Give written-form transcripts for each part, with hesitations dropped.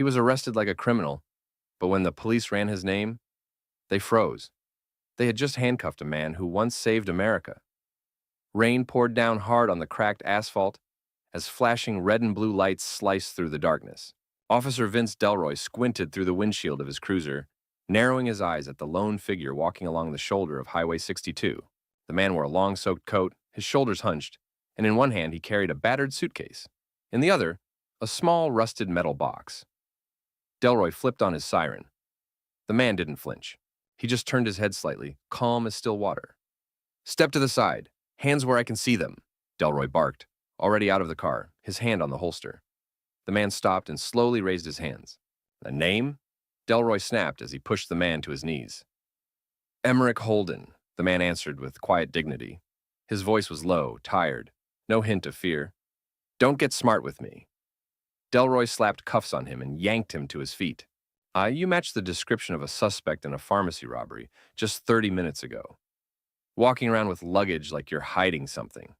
He was arrested like a criminal, but when the police ran his name, they froze. They had just handcuffed a man who once saved America. Rain poured down hard on the cracked asphalt as flashing red and blue lights sliced through the darkness. Officer Vince Delroy squinted through the windshield of his cruiser, narrowing his eyes at the lone figure walking along the shoulder of Highway 62. The man wore a long soaked coat, his shoulders hunched, and in one hand he carried a battered suitcase. In the other, a small rusted metal box. Delroy flipped on his siren. The man didn't flinch. He just turned his head slightly, calm as still water. "Step to the side. Hands where I can see them," Delroy barked, already out of the car, his hand on the holster. The man stopped and slowly raised his hands. "A name?" Delroy snapped as he pushed the man to his knees. "Emmerich Holden," the man answered with quiet dignity. His voice was low, tired, no hint of fear. "Don't get smart with me." Delroy slapped cuffs on him and yanked him to his feet. You matched the description of a suspect in a pharmacy robbery just 30 minutes ago. Walking around with luggage like you're hiding something."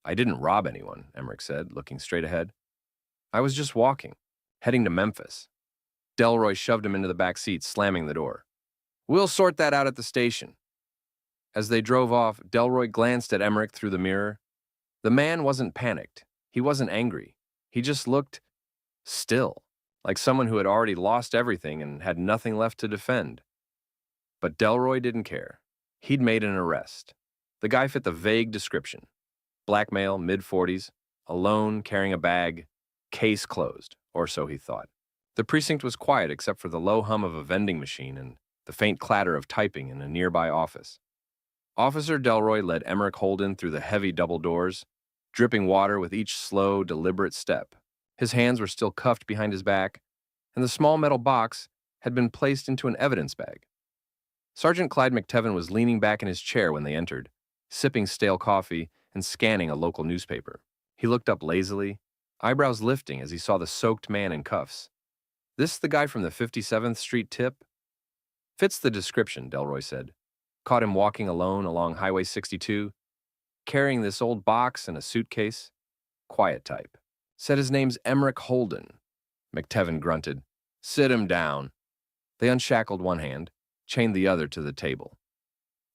"I didn't rob anyone," Emmerich said, looking straight ahead. "I was just walking, heading to Memphis." Delroy shoved him into the back seat, slamming the door. "We'll sort that out at the station." As they drove off, Delroy glanced at Emmerich through the mirror. The man wasn't panicked. He wasn't angry. He just looked still, like someone who had already lost everything and had nothing left to defend. But Delroy didn't care. He'd made an arrest. The guy fit the vague description. Black male, mid-40s, alone, carrying a bag, case closed, or so he thought. The precinct was quiet except for the low hum of a vending machine and the faint clatter of typing in a nearby office. Officer Delroy led Emmerich Holden through the heavy double doors, dripping water with each slow, deliberate step. His hands were still cuffed behind his back, and the small metal box had been placed into an evidence bag. Sergeant Clyde McTevan was leaning back in his chair when they entered, sipping stale coffee and scanning a local newspaper. He looked up lazily, eyebrows lifting as he saw the soaked man in cuffs. "This the guy from the 57th Street tip?" "Fits the description," Delroy said. "Caught him walking alone along Highway 62, carrying this old box and a suitcase. Quiet type. Said his name's Emmerich Holden." McTevan grunted. "Sit him down." They unshackled one hand, chained the other to the table.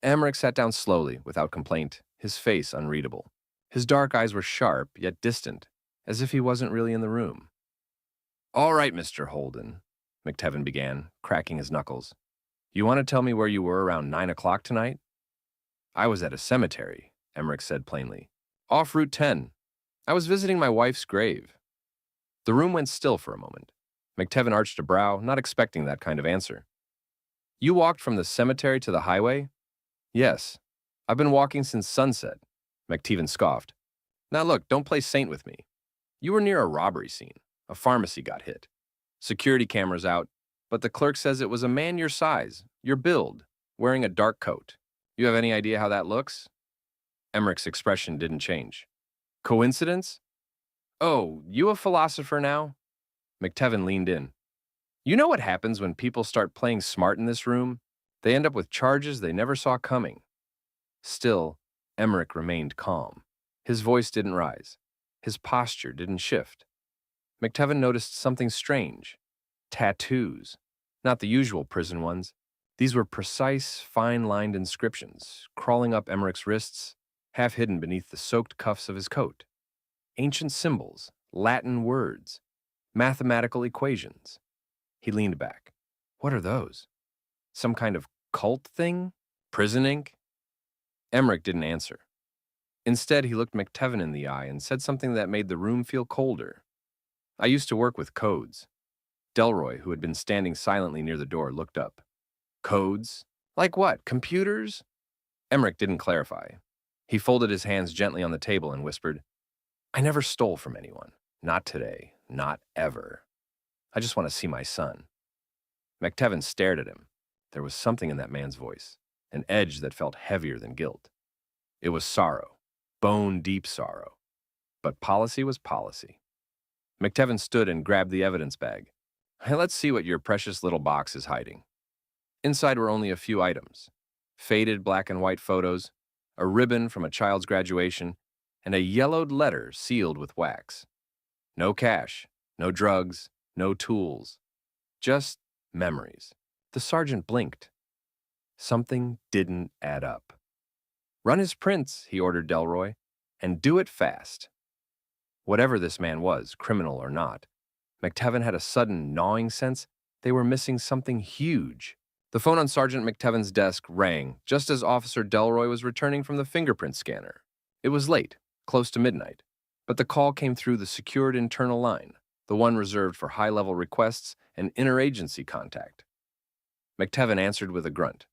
Emmerich sat down slowly, without complaint, his face unreadable. His dark eyes were sharp, yet distant, as if he wasn't really in the room. "All right, Mr. Holden," McTevan began, cracking his knuckles. "You want to tell me where you were around 9 o'clock tonight?" "I was at a cemetery," Emmerich said plainly. "Off Route 10. I was visiting my wife's grave." The room went still for a moment. McTevan arched a brow, not expecting that kind of answer. "You walked from the cemetery to the highway?" "Yes. I've been walking since sunset," McTevan scoffed. "Now look, don't play saint with me. You were near a robbery scene. A pharmacy got hit. Security cameras out, but the clerk says it was a man your size, your build, wearing a dark coat. You have any idea how that looks?" Emmerich's expression didn't change. "Coincidence? Oh, you a philosopher now?" McTevan leaned in. "You know what happens when people start playing smart in this room? They end up with charges they never saw coming." Still, Emmerich remained calm. His voice didn't rise. His posture didn't shift. McTevan noticed something strange. Tattoos. Not the usual prison ones. These were precise, fine-lined inscriptions, crawling up Emmerich's wrists, half hidden beneath the soaked cuffs of his coat. Ancient symbols, Latin words, mathematical equations. He leaned back. "What are those? Some kind of cult thing? Prison ink?" Emmerich didn't answer. Instead, he looked McTevan in the eye and said something that made the room feel colder. "I used to work with codes." Delroy, who had been standing silently near the door, looked up. "Codes? Like what? Computers?" Emmerich didn't clarify. He folded his hands gently on the table and whispered, "I never stole from anyone. Not today. Not ever. I just want to see my son." McTevan stared at him. There was something in that man's voice, an edge that felt heavier than guilt. It was sorrow, bone-deep sorrow. But policy was policy. McTevan stood and grabbed the evidence bag. "Hey, let's see what your precious little box is hiding." Inside were only a few items. Faded black and white photos, a ribbon from a child's graduation, and a yellowed letter sealed with wax. No cash, no drugs, no tools, just memories. The sergeant blinked. Something didn't add up. "Run his prints," he ordered Delroy, "and do it fast." Whatever this man was, criminal or not, McTevan had a sudden gnawing sense they were missing something huge. The phone on Sergeant McTevan's desk rang just as Officer Delroy was returning from the fingerprint scanner. It was late, close to midnight, but the call came through the secured internal line, the one reserved for high-level requests and interagency contact. McTevan answered with a grunt.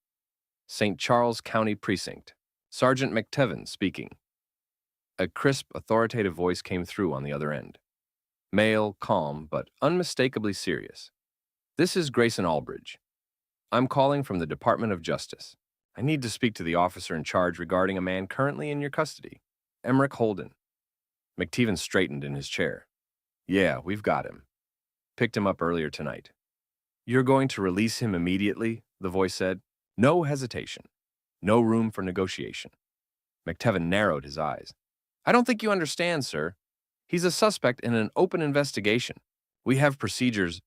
"St. Charles County Precinct. Sergeant McTevan speaking." A crisp, authoritative voice came through on the other end. Male, calm, but unmistakably serious. "This is Grayson Albridge. I'm calling from the Department of Justice. I need to speak to the officer in charge regarding a man currently in your custody, Emmerich Holden." McTevan straightened in his chair. "Yeah, we've got him. Picked him up earlier tonight." "You're going to release him immediately?" the voice said. "No hesitation. No room for negotiation." McTevan narrowed his eyes. "I don't think you understand, sir. He's a suspect in an open investigation. We have procedures—"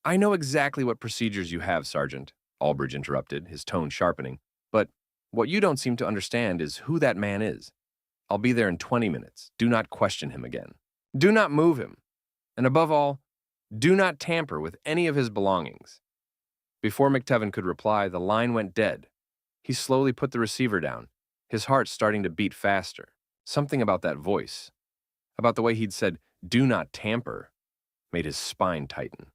"I know exactly what procedures you have, Sergeant," Albridge interrupted, his tone sharpening. "But what you don't seem to understand is who that man is. I'll be there in 20 minutes. Do not question him again. Do not move him. And above all, do not tamper with any of his belongings." Before McTevan could reply, the line went dead. He slowly put the receiver down, his heart starting to beat faster. Something about that voice, about the way he'd said, "do not tamper," made his spine tighten.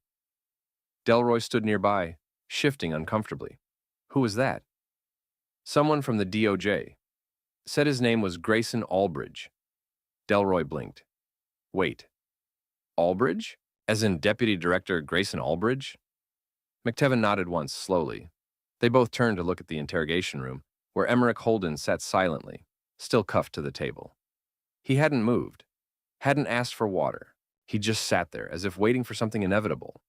Delroy stood nearby, shifting uncomfortably. Who was that? "Someone from the DOJ. Said his name was Grayson Albridge." Delroy blinked. "Wait. Albridge? As in Deputy Director Grayson Albridge?" McTevan nodded once, slowly. They both turned to look at the interrogation room, where Emmerich Holden sat silently, still cuffed to the table. He hadn't moved, hadn't asked for water. He just sat there, as if waiting for something inevitable.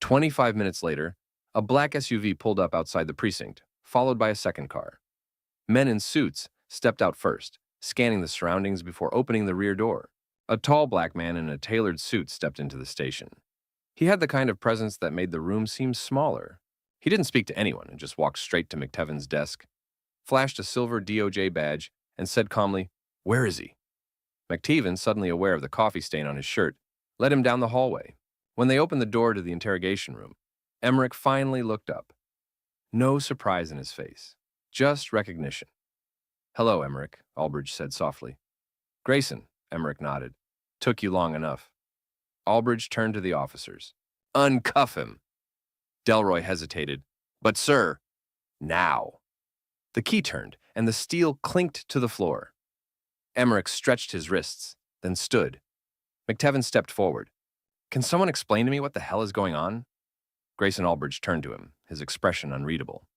25 minutes later, a black SUV pulled up outside the precinct, followed by a second car. Men in suits stepped out first, scanning the surroundings before opening the rear door. A tall black man in a tailored suit stepped into the station. He had the kind of presence that made the room seem smaller. He didn't speak to anyone and just walked straight to McTevan's desk, flashed a silver DOJ badge, and said calmly, "Where is he?" McTevan, suddenly aware of the coffee stain on his shirt, led him down the hallway. When they opened the door to the interrogation room, Emmerich finally looked up. No surprise in his face, just recognition. "Hello, Emmerich," Albridge said softly. "Grayson," Emmerich nodded. "Took you long enough." Albridge turned to the officers. "Uncuff him." Delroy hesitated. "But, sir—" "Now." The key turned, and the steel clinked to the floor. Emmerich stretched his wrists, then stood. McTevan stepped forward. "Can someone explain to me what the hell is going on?" Grayson Albridge turned to him, his expression unreadable.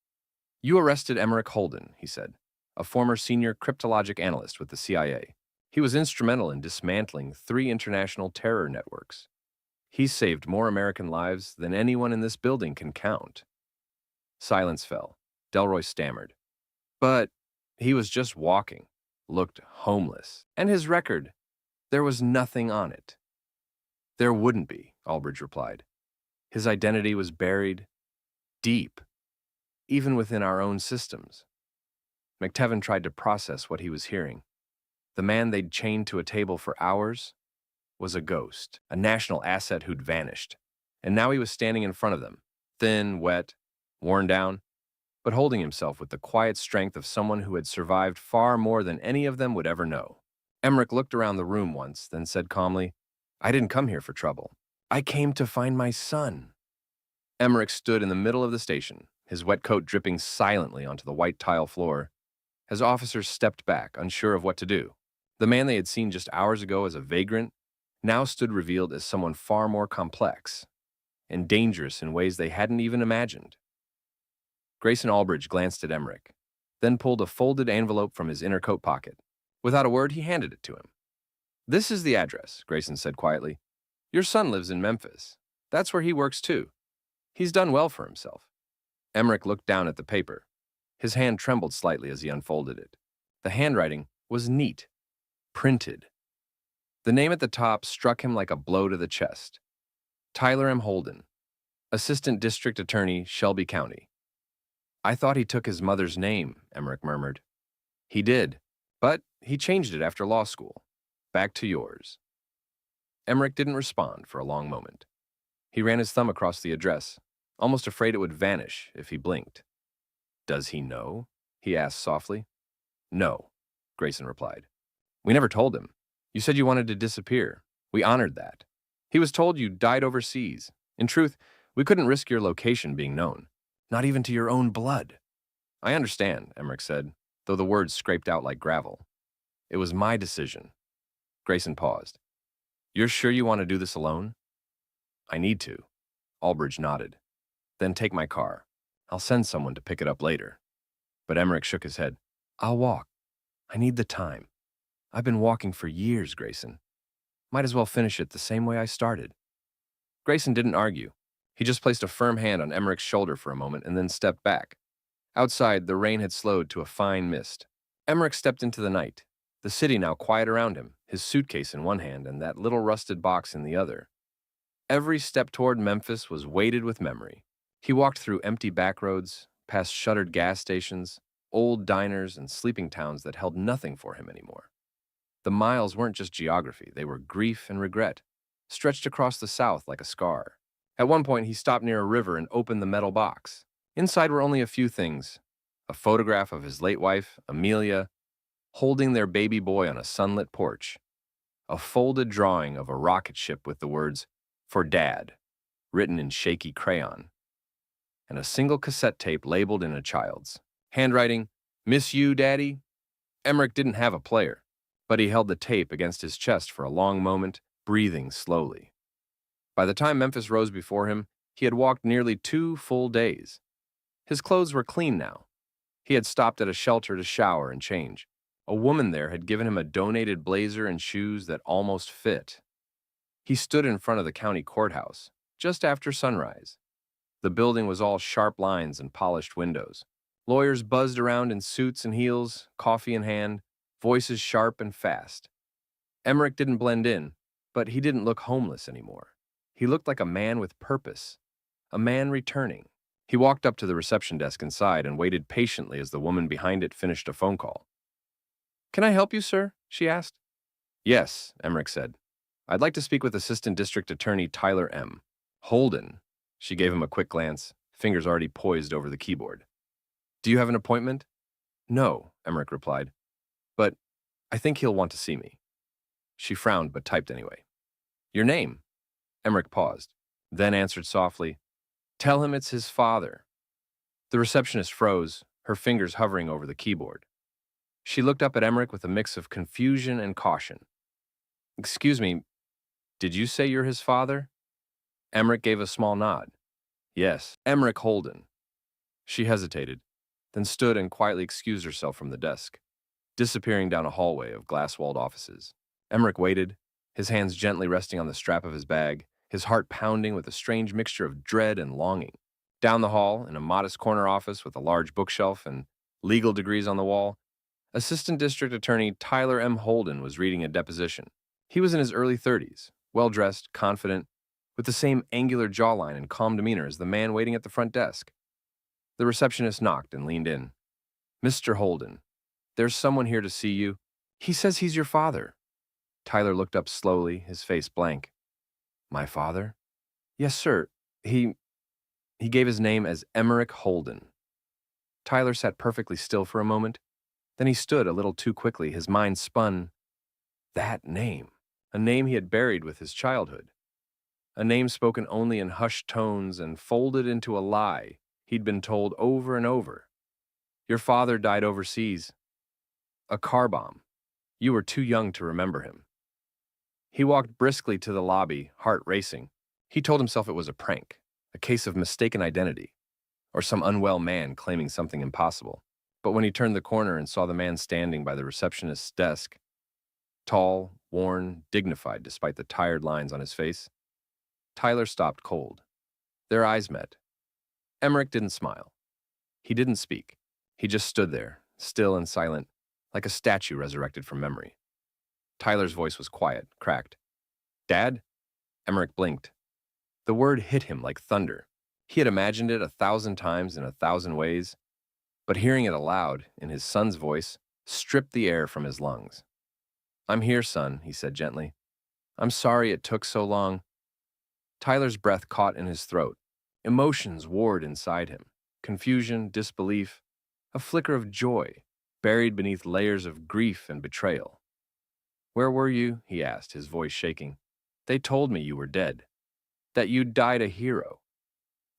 "You arrested Emmerich Holden," he said, a former senior cryptologic analyst with the CIA. He was instrumental in dismantling 3 international terror networks. He's saved more American lives than anyone in this building can count. Silence fell. Delroy stammered. "But he was just walking, looked homeless. And his record, there was nothing on it." "There wouldn't be," Albridge replied. "His identity was buried deep, even within our own systems." McTevan tried to process what he was hearing. The man they'd chained to a table for hours was a ghost, a national asset who'd vanished. And now he was standing in front of them, thin, wet, worn down, but holding himself with the quiet strength of someone who had survived far more than any of them would ever know. Emmerich looked around the room once, then said calmly, "I didn't come here for trouble. I came to find my son." Emmerich stood in the middle of the station, his wet coat dripping silently onto the white tile floor, as officers stepped back, unsure of what to do. The man they had seen just hours ago as a vagrant now stood revealed as someone far more complex and dangerous in ways they hadn't even imagined. Grayson Albridge glanced at Emmerich, then pulled a folded envelope from his inner coat pocket. Without a word, he handed it to him. "This is the address," Grayson said quietly. "Your son lives in Memphis. That's where he works too. He's done well for himself." Emmerich looked down at the paper. His hand trembled slightly as he unfolded it. The handwriting was neat, printed. The name at the top struck him like a blow to the chest. Tyler M. Holden, Assistant District Attorney, Shelby County. I thought he took his mother's name, Emmerich murmured. He did, but he changed it after law school. Back to yours. Emmerich didn't respond for a long moment. He ran his thumb across the address, almost afraid it would vanish if he blinked. Does he know? He asked softly. No, Grayson replied. We never told him. You said you wanted to disappear. We honored that. He was told you died overseas. In truth, we couldn't risk your location being known, not even to your own blood. I understand, Emmerich said, though the words scraped out like gravel. It was my decision. Grayson paused. You're sure you want to do this alone? I need to. Albridge nodded. Then take my car. I'll send someone to pick it up later. But Emmerich shook his head. I'll walk. I need the time. I've been walking for years, Grayson. Might as well finish it the same way I started. Grayson didn't argue. He just placed a firm hand on Emmerich's shoulder for a moment and then stepped back. Outside, the rain had slowed to a fine mist. Emmerich stepped into the night, the city now quiet around him, his suitcase in one hand and that little rusted box in the other. Every step toward Memphis was weighted with memory. He walked through empty back roads, past shuttered gas stations, old diners, and sleeping towns that held nothing for him anymore. The miles weren't just geography, they were grief and regret, stretched across the South like a scar. At one point, he stopped near a river and opened the metal box. Inside were only a few things: a photograph of his late wife, Amelia, holding their baby boy on a sunlit porch, a folded drawing of a rocket ship with the words, "For Dad," written in shaky crayon, and a single cassette tape labeled in a child's handwriting, "Miss you, Daddy?" Emmerich didn't have a player, but he held the tape against his chest for a long moment, breathing slowly. By the time Memphis rose before him, he had walked nearly 2 full days. His clothes were clean now. He had stopped at a shelter to shower and change. A woman there had given him a donated blazer and shoes that almost fit. He stood in front of the county courthouse, just after sunrise. The building was all sharp lines and polished windows. Lawyers buzzed around in suits and heels, coffee in hand, voices sharp and fast. Emmerich didn't blend in, but he didn't look homeless anymore. He looked like a man with purpose, a man returning. He walked up to the reception desk inside and waited patiently as the woman behind it finished a phone call. Can I help you, sir? She asked. Yes, Emmerich said. I'd like to speak with Assistant District Attorney Tyler M. Holden. She gave him a quick glance, fingers already poised over the keyboard. Do you have an appointment? No, Emmerich replied. But I think he'll want to see me. She frowned but typed anyway. Your name? Emmerich paused, then answered softly, Tell him it's his father. The receptionist froze, her fingers hovering over the keyboard. She looked up at Emmerich with a mix of confusion and caution. Excuse me, did you say you're his father? Emmerich gave a small nod. Yes, Emmerich Holden. She hesitated, then stood and quietly excused herself from the desk, disappearing down a hallway of glass-walled offices. Emmerich waited, his hands gently resting on the strap of his bag, his heart pounding with a strange mixture of dread and longing. Down the hall, in a modest corner office with a large bookshelf and legal degrees on the wall, Assistant District Attorney Tyler M. Holden was reading a deposition. He was in his early 30s, well-dressed, confident, with the same angular jawline and calm demeanor as the man waiting at the front desk. The receptionist knocked and leaned in. Mr. Holden, there's someone here to see you. He says he's your father. Tyler looked up slowly, his face blank. My father? Yes, sir. He gave his name as Emmerich Holden. Tyler sat perfectly still for a moment. Then he stood a little too quickly, his mind spun. That name, a name he had buried with his childhood. A name spoken only in hushed tones and folded into a lie he'd been told over and over. Your father died overseas. A car bomb. You were too young to remember him. He walked briskly to the lobby, heart racing. He told himself it was a prank, a case of mistaken identity, or some unwell man claiming something impossible. But when he turned the corner and saw the man standing by the receptionist's desk, tall, worn, dignified despite the tired lines on his face, Tyler stopped cold. Their eyes met. Emmerich didn't smile. He didn't speak. He just stood there, still and silent, like a statue resurrected from memory. Tyler's voice was quiet, cracked. Dad? Emmerich blinked. The word hit him like thunder. He had imagined it 1,000 times in 1,000 ways, but hearing it aloud, in his son's voice, stripped the air from his lungs. "I'm here, son," he said gently. "I'm sorry it took so long." Tyler's breath caught in his throat. Emotions warred inside him. Confusion, disbelief, a flicker of joy, buried beneath layers of grief and betrayal. "Where were you?" he asked, his voice shaking. "They told me you were dead, that you'd died a hero.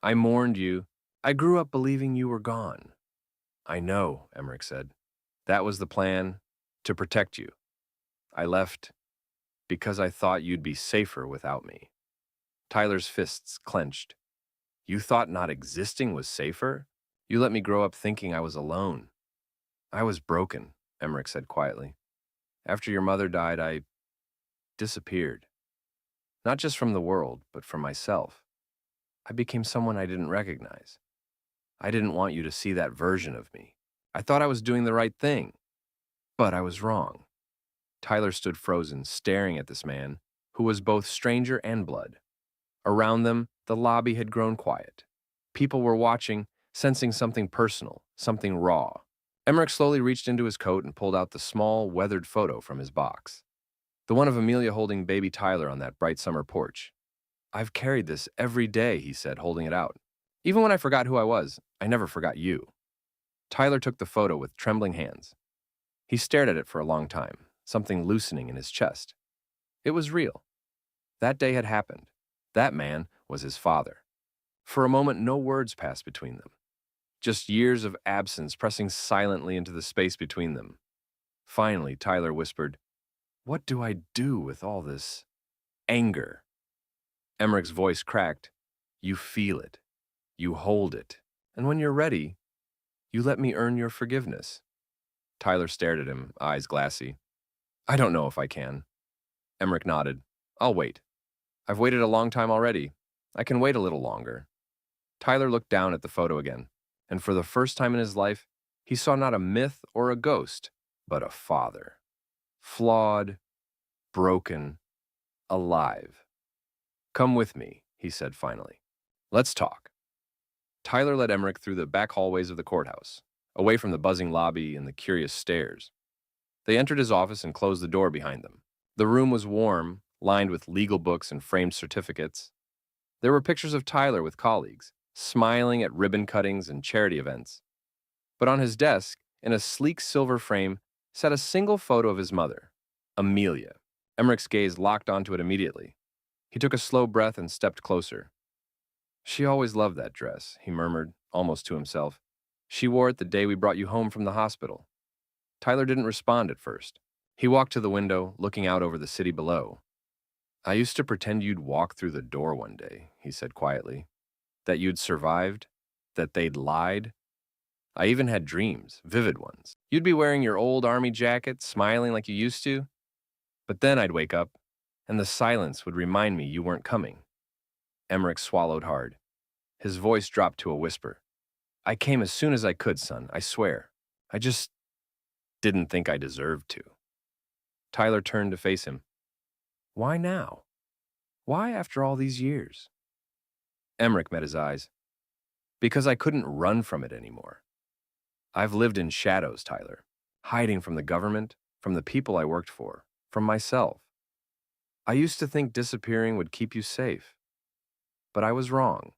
I mourned you. I grew up believing you were gone." "I know," Emmerich said. "That was the plan, to protect you. I left because I thought you'd be safer without me." Tyler's fists clenched. "You thought not existing was safer? You let me grow up thinking I was alone." "I was broken," Emmerich said quietly. "After your mother died, I disappeared. Not just from the world, but from myself. I became someone I didn't recognize. I didn't want you to see that version of me. I thought I was doing the right thing, but I was wrong." Tyler stood frozen, staring at this man, who was both stranger and blood. Around them, the lobby had grown quiet. People were watching, sensing something personal, something raw. Emmerich slowly reached into his coat and pulled out the small, weathered photo from his box. The one of Amelia holding baby Tyler on that bright summer porch. "I've carried this every day," he said, holding it out. "Even when I forgot who I was, I never forgot you." Tyler took the photo with trembling hands. He stared at it for a long time, something loosening in his chest. It was real. That day had happened. That man was his father. For a moment, no words passed between them. Just years of absence pressing silently into the space between them. Finally, Tyler whispered, "What do I do with all this anger?" Emmerich's voice cracked. "You feel it. You hold it. And when you're ready, you let me earn your forgiveness." Tyler stared at him, eyes glassy. "I don't know if I can." Emmerich nodded. "I'll wait. I've waited a long time already. I can wait a little longer." Tyler looked down at the photo again, and for the first time in his life, he saw not a myth or a ghost, but a father. Flawed, broken, alive. "Come with me," he said finally. "Let's talk." Tyler led Emmerich through the back hallways of the courthouse, away from the buzzing lobby and the curious stares. They entered his office and closed the door behind them. The room was warm, lined with legal books and framed certificates. There were pictures of Tyler with colleagues, smiling at ribbon cuttings and charity events. But on his desk, in a sleek silver frame, sat a single photo of his mother, Amelia. Emmerich's gaze locked onto it immediately. He took a slow breath and stepped closer. "She always loved that dress," he murmured, almost to himself. "She wore it the day we brought you home from the hospital." Tyler didn't respond at first. He walked to the window, looking out over the city below. "I used to pretend you'd walk through the door one day," he said quietly. "That you'd survived, that they'd lied. I even had dreams, vivid ones. You'd be wearing your old army jacket, smiling like you used to. But then I'd wake up, and the silence would remind me you weren't coming." Emmerich swallowed hard. His voice dropped to a whisper. "I came as soon as I could, son, I swear. I just didn't think I deserved to." Tyler turned to face him. "Why now? Why after all these years?" Emmerich met his eyes. "Because I couldn't run from it anymore. I've lived in shadows, Tyler, hiding from the government, from the people I worked for, from myself. I used to think disappearing would keep you safe. But I was wrong.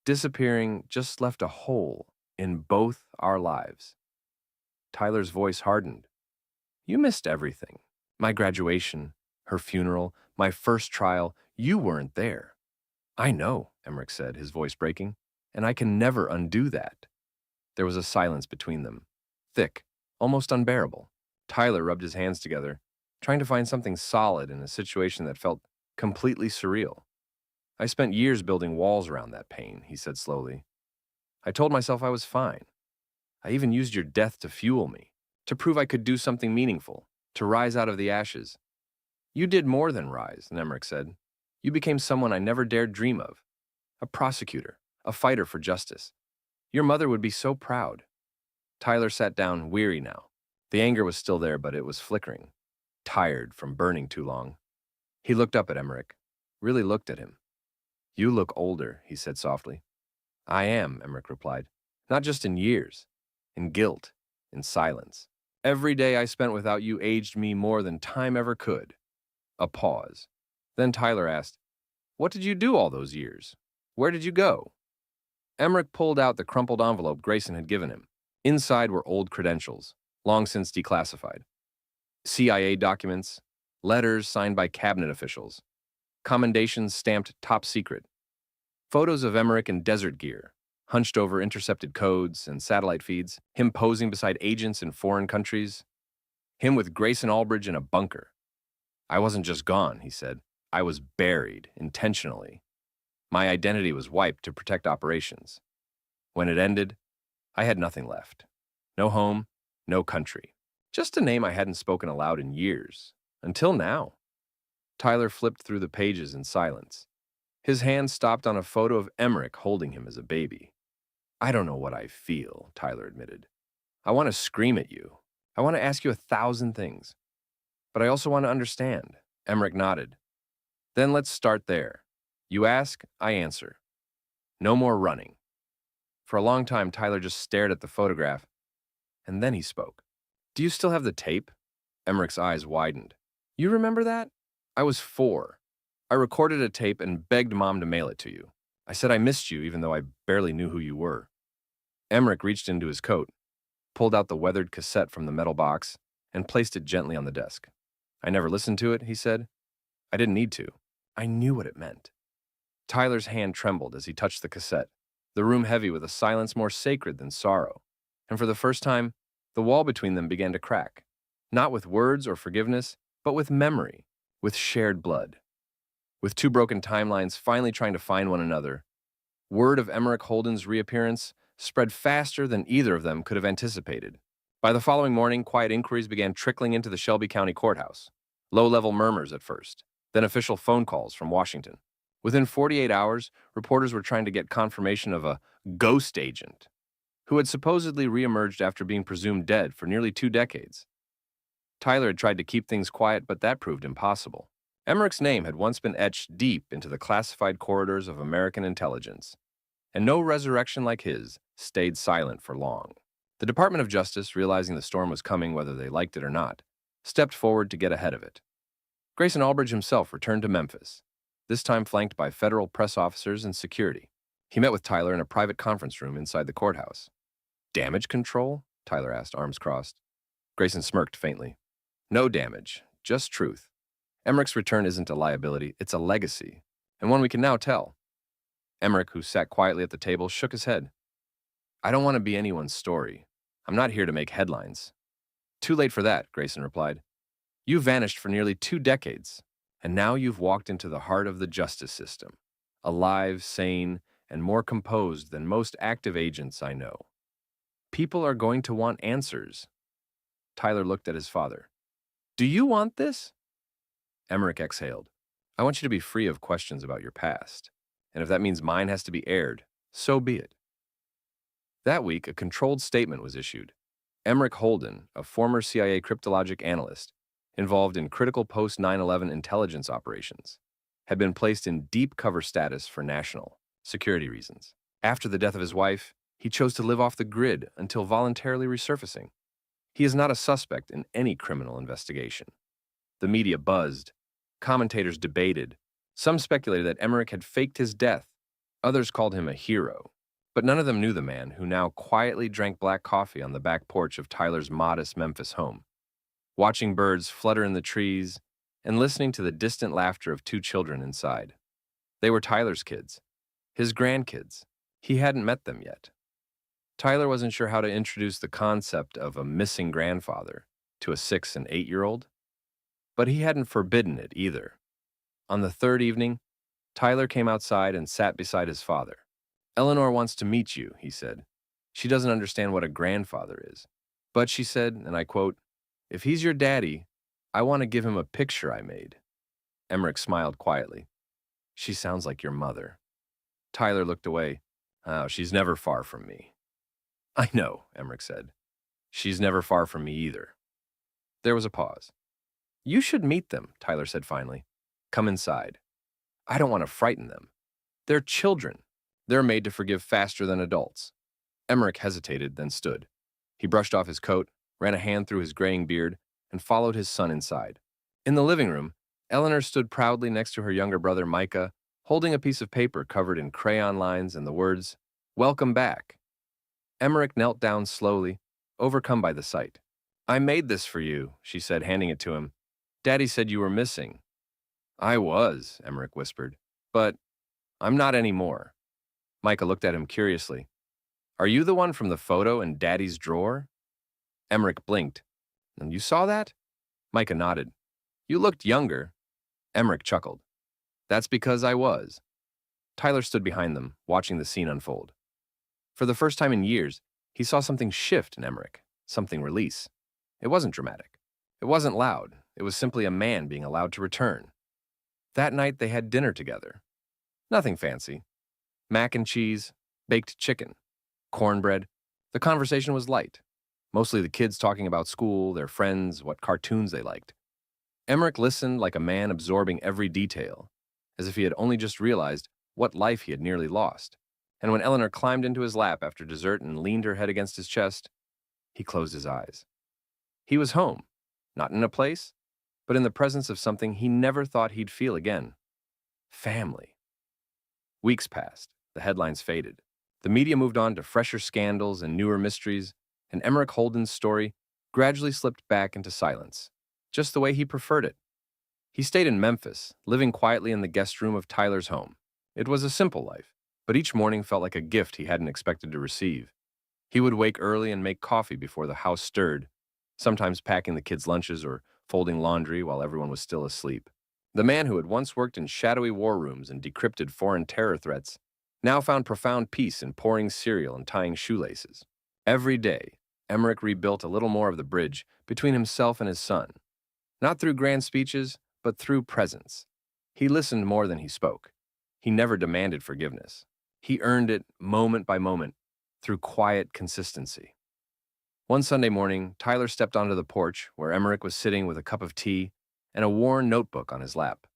Disappearing just left a hole in both our lives." Tyler's voice hardened. "You missed everything. My graduation, her funeral, my first trial. You weren't there." "I know," Emmerich said, his voice breaking, "and I can never undo that." There was a silence between them, thick, almost unbearable. Tyler rubbed his hands together, trying to find something solid in a situation that felt completely surreal. "I spent years building walls around that pain," he said slowly. "I told myself I was fine. I even used your death to fuel me, to prove I could do something meaningful, to rise out of the ashes." "You did more than rise," Emmerich said. "You became someone I never dared dream of. A prosecutor, a fighter for justice. Your mother would be so proud." Tyler sat down, weary now. The anger was still there, but it was flickering, tired from burning too long. He looked up at Emmerich, really looked at him. You look older, he said softly. I am, Emmerich replied. Not just in years, in guilt, in silence. Every day I spent without you aged me more than time ever could. A pause. Then Tyler asked, What did you do all those years? Where did you go? Emmerich pulled out the crumpled envelope Grayson had given him. Inside were old credentials, long since declassified. CIA documents, letters signed by cabinet officials, commendations stamped top secret, photos of Emmerich in desert gear, hunched over intercepted codes and satellite feeds, him posing beside agents in foreign countries, him with Grayson Aldridge in a bunker. I wasn't just gone, he said. I was buried, intentionally. My identity was wiped to protect operations. When it ended, I had nothing left. No home, no country. Just a name I hadn't spoken aloud in years. Until now. Tyler flipped through the pages in silence. His hand stopped on a photo of Emmerich holding him as a baby. I don't know what I feel, Tyler admitted. I want to scream at you. I want to ask you 1,000 things. But I also want to understand. Emmerich nodded. Then let's start there. You ask, I answer. No more running. For a long time, Tyler just stared at the photograph, and then he spoke. Do you still have the tape? Emmerich's eyes widened. You remember that? I was 4. I recorded a tape and begged Mom to mail it to you. I said I missed you even though I barely knew who you were. Emmerich reached into his coat, pulled out the weathered cassette from the metal box, and placed it gently on the desk. I never listened to it, he said. I didn't need to. I knew what it meant. Tyler's hand trembled as he touched the cassette, the room heavy with a silence more sacred than sorrow. And for the first time, the wall between them began to crack, not with words or forgiveness, but with memory, with shared blood. With 2 broken timelines finally trying to find one another, word of Emmerich Holden's reappearance spread faster than either of them could have anticipated. By the following morning, quiet inquiries began trickling into the Shelby County Courthouse. Low-level murmurs at first, then official phone calls from Washington. Within 48 hours, reporters were trying to get confirmation of a ghost agent who had supposedly reemerged after being presumed dead for nearly 2 decades. Tyler had tried to keep things quiet, but that proved impossible. Emmerich's name had once been etched deep into the classified corridors of American intelligence, and no resurrection like his stayed silent for long. The Department of Justice, realizing the storm was coming whether they liked it or not, stepped forward to get ahead of it. Grayson Aldridge himself returned to Memphis, this time flanked by federal press officers and security. He met with Tyler in a private conference room inside the courthouse. Damage control? Tyler asked, arms crossed. Grayson smirked faintly. No damage, just truth. Emmerich's return isn't a liability, it's a legacy, and one we can now tell. Emmerich, who sat quietly at the table, shook his head. I don't want to be anyone's story. I'm not here to make headlines. Too late for that, Grayson replied. You vanished for nearly 2 decades, and now you've walked into the heart of the justice system, alive, sane, and more composed than most active agents I know. People are going to want answers. Tyler looked at his father. Do you want this? Emmerich exhaled. I want you to be free of questions about your past, and if that means mine has to be aired, so be it. That week, a controlled statement was issued. Emmerich Holden, a former CIA cryptologic analyst involved in critical post-9/11 intelligence operations, had been placed in deep cover status for national security reasons. After the death of his wife, he chose to live off the grid until voluntarily resurfacing. He is not a suspect in any criminal investigation. The media buzzed. Commentators debated. Some speculated that Emmerich had faked his death. Others called him a hero. But none of them knew the man who now quietly drank black coffee on the back porch of Tyler's modest Memphis home, watching birds flutter in the trees and listening to the distant laughter of 2 children inside. They were Tyler's kids, his grandkids. He hadn't met them yet. Tyler wasn't sure how to introduce the concept of a missing grandfather to a 6- and 8-year-old, but he hadn't forbidden it either. On the 3rd evening, Tyler came outside and sat beside his father. Eleanor wants to meet you, he said. She doesn't understand what a grandfather is. But she said, and I quote, if he's your daddy, I want to give him a picture I made. Emmerich smiled quietly. She sounds like your mother. Tyler looked away. Oh, she's never far from me. I know, Emmerich said. She's never far from me either. There was a pause. You should meet them, Tyler said finally. Come inside. I don't want to frighten them. They're children. They're made to forgive faster than adults. Emmerich hesitated, then stood. He brushed off his coat, ran a hand through his graying beard, and followed his son inside. In the living room, Eleanor stood proudly next to her younger brother Micah, holding a piece of paper covered in crayon lines and the words, "Welcome back." Emmerich knelt down slowly, overcome by the sight. "I made this for you," she said, handing it to him. "Daddy said you were missing." "I was," Emmerich whispered, "but I'm not anymore." Micah looked at him curiously. "Are you the one from the photo in Daddy's drawer?" Emmerich blinked. "And you saw that?" Micah nodded. "You looked younger." Emmerich chuckled. "That's because I was." Tyler stood behind them, watching the scene unfold. For the first time in years, he saw something shift in Emmerich, something release. It wasn't dramatic. It wasn't loud. It was simply a man being allowed to return. That night, they had dinner together. Nothing fancy. Mac and cheese, baked chicken, cornbread. The conversation was light. Mostly the kids talking about school, their friends, what cartoons they liked. Emmerich listened like a man absorbing every detail, as if he had only just realized what life he had nearly lost. And when Eleanor climbed into his lap after dessert and leaned her head against his chest, he closed his eyes. He was home, not in a place, but in the presence of something he never thought he'd feel again. Family. Weeks passed. The headlines faded. The media moved on to fresher scandals and newer mysteries, and Emmerich Holden's story gradually slipped back into silence, just the way he preferred it. He stayed in Memphis, living quietly in the guest room of Tyler's home. It was a simple life, but each morning felt like a gift he hadn't expected to receive. He would wake early and make coffee before the house stirred, sometimes packing the kids' lunches or folding laundry while everyone was still asleep. The man who had once worked in shadowy war rooms and decrypted foreign terror threats now found profound peace in pouring cereal and tying shoelaces. Every day, Emmerich rebuilt a little more of the bridge between himself and his son, not through grand speeches, but through presence. He listened more than he spoke. He never demanded forgiveness. He earned it moment by moment through quiet consistency. One Sunday morning, Tyler stepped onto the porch where Emmerich was sitting with a cup of tea and a worn notebook on his lap.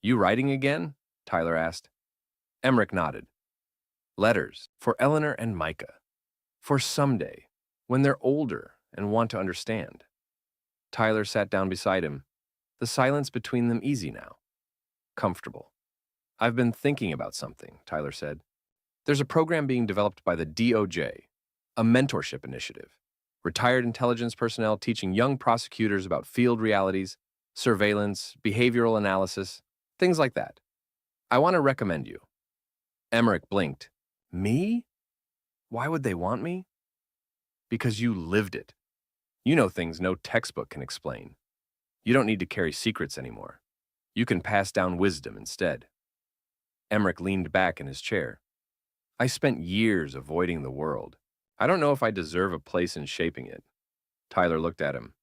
"You writing again?" Tyler asked. Emmerich nodded. "Letters for Eleanor and Micah. For someday, when they're older and want to understand." Tyler sat down beside him, the silence between them easy now, comfortable. "I've been thinking about something," Tyler said. "There's a program being developed by the DOJ, a mentorship initiative. Retired intelligence personnel teaching young prosecutors about field realities, surveillance, behavioral analysis, things like that. I want to recommend you." Emmerich blinked. "Me? Why would they want me?" "Because you lived it. You know things no textbook can explain. You don't need to carry secrets anymore. You can pass down wisdom instead." Emmerich leaned back in his chair. "I spent years avoiding the world. I don't know if I deserve a place in shaping it." Tyler looked at him.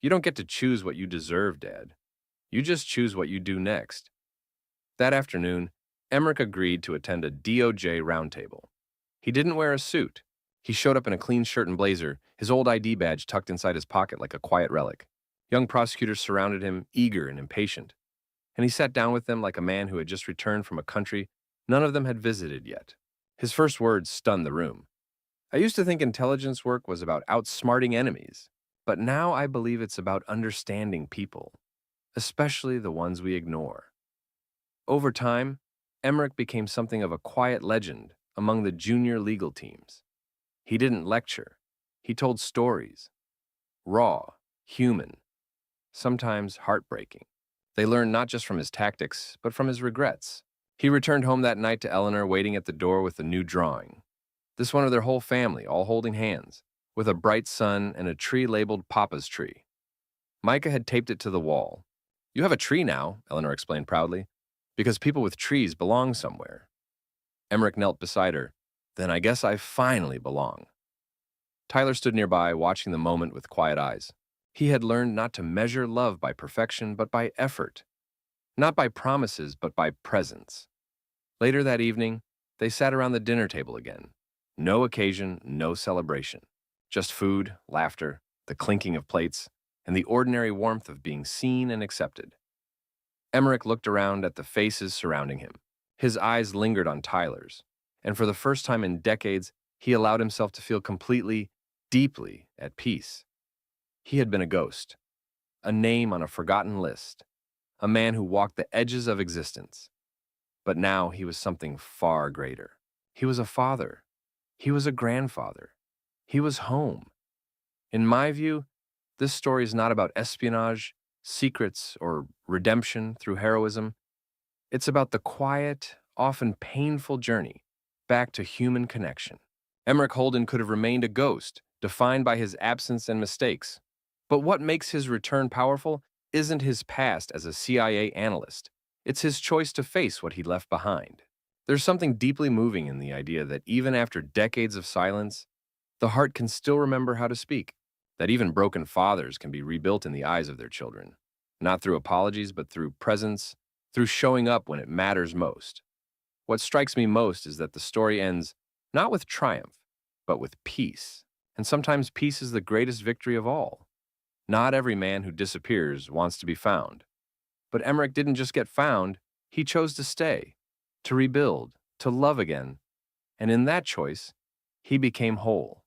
"You don't get to choose what you deserve, Dad. You just choose what you do next." That afternoon, Emmerich agreed to attend a DOJ roundtable. He didn't wear a suit. He showed up in a clean shirt and blazer, his old ID badge tucked inside his pocket like a quiet relic. Young prosecutors surrounded him, eager and impatient. And he sat down with them like a man who had just returned from a country none of them had visited yet. His first words stunned the room. "I used to think intelligence work was about outsmarting enemies, but now I believe it's about understanding people, especially the ones we ignore." Over time, Emmerich became something of a quiet legend among the junior legal teams. He didn't lecture. He told stories. Raw, human, sometimes heartbreaking. They learned not just from his tactics, but from his regrets. He returned home that night to Eleanor waiting at the door with a new drawing. This one of their whole family, all holding hands, with a bright sun and a tree labeled Papa's tree. Micah had taped it to the wall. "You have a tree now," Eleanor explained proudly, "because people with trees belong somewhere." Emmerich knelt beside her. "Then I guess I finally belong." Tyler stood nearby, watching the moment with quiet eyes. He had learned not to measure love by perfection, but by effort. Not by promises, but by presence. Later that evening, they sat around the dinner table again. No occasion, no celebration. Just food, laughter, the clinking of plates, and the ordinary warmth of being seen and accepted. Emmerich looked around at the faces surrounding him. His eyes lingered on Tyler's, and for the first time in decades, he allowed himself to feel completely, deeply at peace. He had been a ghost, a name on a forgotten list, a man who walked the edges of existence. But now he was something far greater. He was a father. He was a grandfather. He was home. In my view, this story is not about espionage, secrets, or redemption through heroism. It's about the quiet, often painful journey back to human connection. Emmerich Holden could have remained a ghost, defined by his absence and mistakes. But what makes his return powerful isn't his past as a CIA analyst. It's his choice to face what he left behind. There's something deeply moving in the idea that even after decades of silence, the heart can still remember how to speak, that even broken fathers can be rebuilt in the eyes of their children, not through apologies, but through presence, through showing up when it matters most. What strikes me most is that the story ends not with triumph, but with peace. And sometimes peace is the greatest victory of all. Not every man who disappears wants to be found. But Emmerich didn't just get found, he chose to stay, to rebuild, to love again. And in that choice, he became whole.